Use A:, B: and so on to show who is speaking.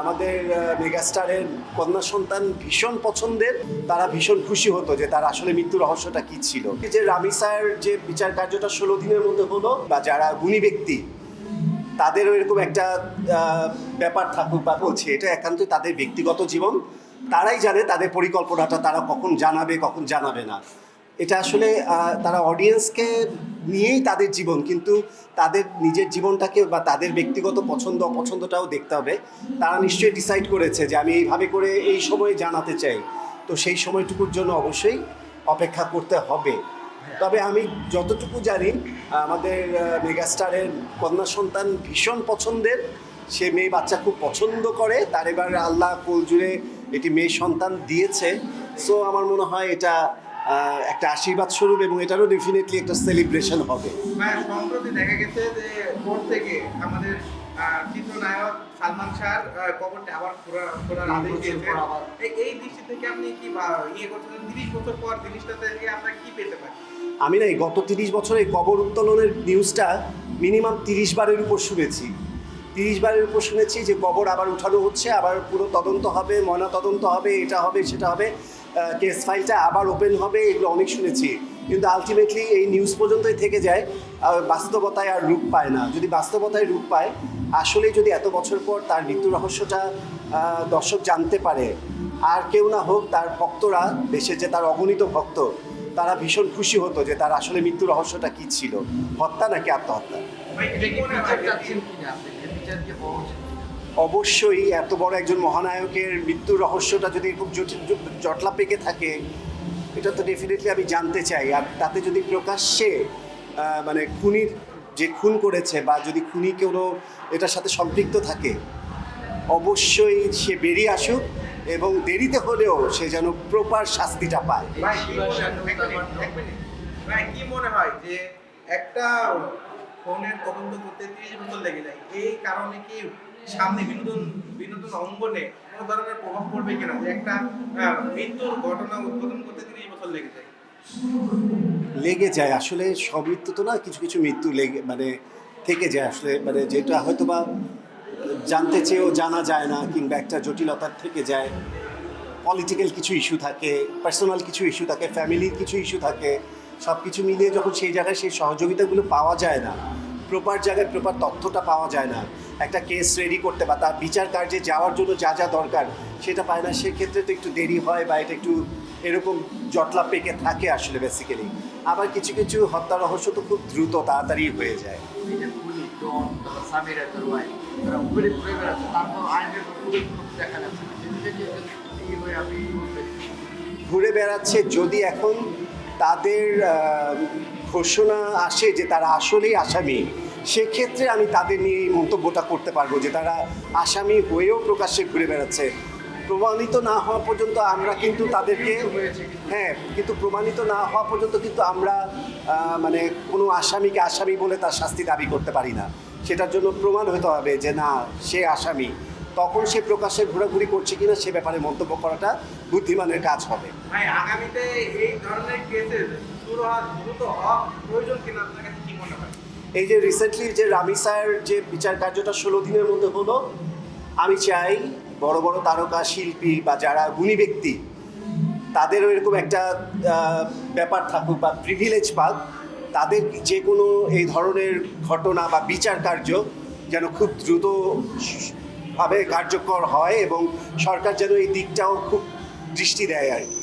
A: আমাদের মেগাস্টারের কন্যা সন্তান ভীষণ পছন্দের। তারা ভীষণ খুশি হতো যে তার আসলে মৃত্যু রহস্যটা কি ছিল। যে রামি স্যার যে বিচার কার্যটা 16 দিনের মধ্যে হলো, বা যারা গুণী ব্যক্তি তাদেরও এরকম একটা ব্যাপার থাকুক, বা বলছে এটা একান্তই তাদের ব্যক্তিগত জীবন, তারাই জানে তাদের পরিকল্পনাটা তারা কখন জানাবে কখন জানাবে না। এটা আসলে তারা অডিয়েন্সকে নিয়েই তাদের জীবন, কিন্তু তাদের নিজের জীবনটাকে বা তাদের ব্যক্তিগত পছন্দ অপছন্দটাও দেখতে হবে। তারা নিশ্চয়ই ডিসাইড করেছে যে আমি এইভাবে করে এই সময়ে জানাতে চাই, তো সেই সময়টুকুর জন্য অবশ্যই অপেক্ষা করতে হবে। তবে আমি যতটুকু জানি আমাদের মেগাস্টারের কন্যা সন্তান ভীষণ পছন্দের। সে মেয়ে বাচ্চা খুব পছন্দ করে, তার এবার আল্লাহ কোল জুড়ে এটি মেয়ে সন্তান দিয়েছে। সো আমার মনে হয় এটা একটা আশীর্বাদ স্বরূপ, এবং এটারও ডেফিনেটলি একটা সেলিব্রেশন হবে।
B: সম্প্রতি দেখা গেছে যে কোর্ট থেকে আমাদের চিত্রনায়ক সালমান শাহর কবরটা আবার খোলার আদেশ দিয়েছে। এই দৃষ্টি থেকে আপনি কি ইয়ে করছেন 30 বছর পর জিনিসটা থেকে আমরা কি পেতে পারি?
A: আমি না এই গত 30 বছরে কবর উত্তোলনের নিউজটা মিনিমাম 30 বারের উপর শুনেছি। 30 বারের উপর শুনেছি যে কবর আবার উঠানো হচ্ছে, আবার পুরো তদন্ত হবে, ময়না তদন্ত হবে, এটা হবে সেটা হবে, কেস ফাইলটা আবার ওপেন হবে, এগুলো অনেক শুনেছি। কিন্তু আলটিমেটলি এই নিউজ পর্যন্তই থেকে যায়, বাস্তবতায় আর রূপ পায় না। যদি বাস্তবতায় রূপ পায়, আসলে যদি এত বছর পর তার মৃত্যু রহস্যটা দর্শক জানতে পারে, আর কেউ না হোক তার ভক্তরা, দেশে যে তার অগণিত ভক্ত, তারা ভীষণ খুশি হতো যে তার আসলে মৃত্যু রহস্যটা কি ছিল, হত্যা নাকি আত্মহত্যা। অবশ্যই এত বড় একজন মহানায়কের মৃত্যুর রহস্যটা যদি খুব জটলা পেকে থাকে, এটা তো ডেফিনেটলি আমি জানতে চাই। আর তাতে যদি প্রকাশ্যে মানে খুনির যে খুন করেছে, বা যদি খুনি কোনো এটার সাথে সম্পৃক্ত থাকে, অবশ্যই সে বেরিয়ে আসুক, এবং দেরিতে হলেও সে যেন প্রপার শাস্তিটা পায়।
B: কি মনে হয় যে একটা ফোনের তদন্ত করতে 30 বছর লেগে যায়, এই কারণে কি সামনে বিনোদন অঙ্গনে কোনো ধরনের প্রভাব পড়বে কিনা, যে একটা মৃত্যুর ঘটনা উদ্বোধন করতে 30 বছর
A: লেগে যায়? আসলে সব মৃত্যু তো না, কিছু কিছু মৃত্যু থেকে যায় আসলে, যেটা হয়তো বা জানতে চেয়েও জানা যায় না, কিংবা একটা জটিলতার থেকে যায়। পলিটিক্যাল কিছু ইস্যু থাকে, পার্সোনাল কিছু ইস্যু থাকে, ফ্যামিলির কিছু ইস্যু থাকে, সব কিছু মিলিয়ে যখন সেই জায়গায় সেই সহযোগিতাগুলো পাওয়া যায় না, প্রপার জায়গায় প্রপার তথ্যটা পাওয়া যায় না, একটা কেস রেডি করতে বা তার বিচার কার্যে যাওয়ার জন্য যা যা দরকার সেটা পায় না, সেক্ষেত্রে তো একটু দেরি হয়, বা এটা একটু এরকম জটলা পেকে থাকে আসলে বেসিক্যালি। আবার কিছু কিছু হত্যা রহস্য তো খুব দ্রুত তাড়াতাড়ি হয়ে যায়। ঘুরে বেড়াচ্ছে, যদি এখন তাদের ঘোষণা আসে যে তারা আসলেই আসামি, সেক্ষেত্রে আমি তাদের নিয়ে এই মন্তব্যটা করতে পারবো যে তারা আসামি হয়েও প্রকাশ্যে ঘুরে বেড়াচ্ছে। প্রমাণিত না হওয়া পর্যন্ত আমরা কিন্তু তাদেরকে, কিন্তু প্রমাণিত না হওয়া পর্যন্ত কিন্তু আমরা কোনো আসামিকে আসামি বলে তার শাস্তি দাবি করতে পারি না। সেটার জন্য প্রমাণ হতে হবে যে না, সে আসামি। তখন সে প্রকাশ্যে ঘোরাঘুরি করছে কিনা সে ব্যাপারে মন্তব্য করাটা বুদ্ধিমানের কাজ হবে।
B: আগামীতে এই ধরনের কেসের দ্রুত হওয়া প্রয়োজন কিনা, আপনার কাছে কি মনে হয়?
A: এই যে রিসেন্টলি যে রামি স্যার যে বিচার কার্যটা 16 দিনের মধ্যে হলো, আমি চাই বড় বড় তারকা শিল্পী বা যারা গুণী ব্যক্তি, তাদেরও এরকম একটা ব্যাপার থাকুক বা প্রিভিলেজ পাক, তাদের যে কোনো এই ধরনের ঘটনা বা বিচার কার্য যেন খুব দ্রুতভাবে কার্যকর হয়, এবং সরকার যেন এই দিকটাও খুব দৃষ্টি দেয় আর কি।